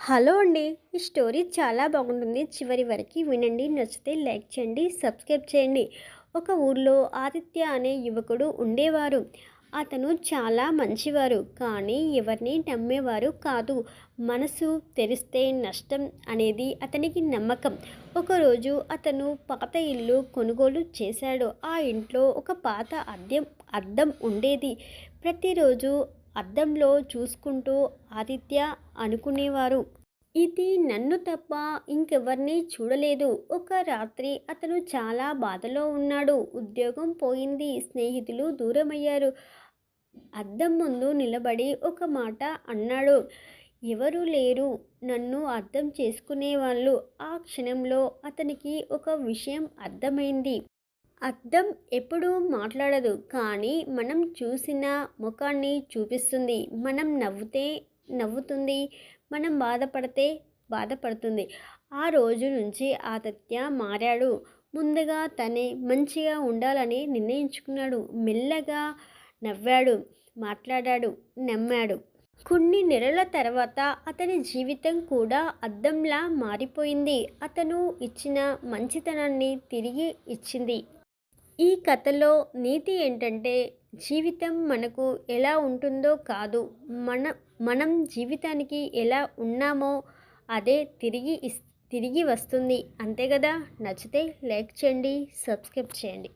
Hello అండి. ఈ story చాలా బాగుంటుంది. చివరి వరకు వినండి. నచ్చితే లైక్ చేయండి, సబ్స్క్రైబ్ చేయండి. ఒక ఊర్లో ఆదిత్య అనే యువకుడు ఉండేవారు. అతను చాలా మంచివారు, కానీ ఎవరిని నమ్మేవారు కాదు. మనసు తెరిస్తే నష్టం అనేది అతనికి నమ్మకం. ఒకరోజు అతను పాత ఇల్లు కొనుగోలు చేశాడు. ఆ ఇంట్లో ఒక పాత అద్దం ఉండేది. ప్రతిరోజు అద్దంలో చూసుకుంటూ ఆదిత్య అనుకునేవారు, ఇది నన్ను తప్ప ఇంకెవరిని చూడలేదు. ఒక రాత్రి అతను చాలా బాధలో ఉన్నాడు. ఉద్యోగం పోయింది, స్నేహితులు దూరమయ్యారు. అద్దం ముందు నిలబడి ఒక మాట అన్నాడు, ఎవరూ లేరు నన్ను అర్థం చేసుకునేవాళ్ళు. ఆ క్షణంలో అతనికి ఒక విషయం అర్థమైంది. అద్దం ఎప్పుడూ మాట్లాడదు, కానీ మనం చూసిన ముఖాన్ని చూపిస్తుంది. మనం నవ్వుతే నవ్వుతుంది, మనం బాధపడితే బాధపడుతుంది. ఆ రోజు నుంచి ఆదిత్య మారాడు. ముందుగా తనే మంచిగా ఉండాలని నిర్ణయించుకున్నాడు. మెల్లగా నవ్వాడు, మాట్లాడాడు, నమ్మాడు. కొన్ని నెలల తర్వాత అతని జీవితం కూడా అద్దంలా మారిపోయింది. అతను ఇచ్చిన మంచితనాన్ని తిరిగి ఇచ్చింది. ఈ కథలో నీతి ఏంటంటే, జీవితం మనకు ఎలా ఉంటుందో కాదు, మనం జీవితానికి ఎలా ఉన్నామో అదే తిరిగి వస్తుంది. అంతే కదా. నచ్చితే లైక్ చేయండి, సబ్స్క్రైబ్ చేయండి.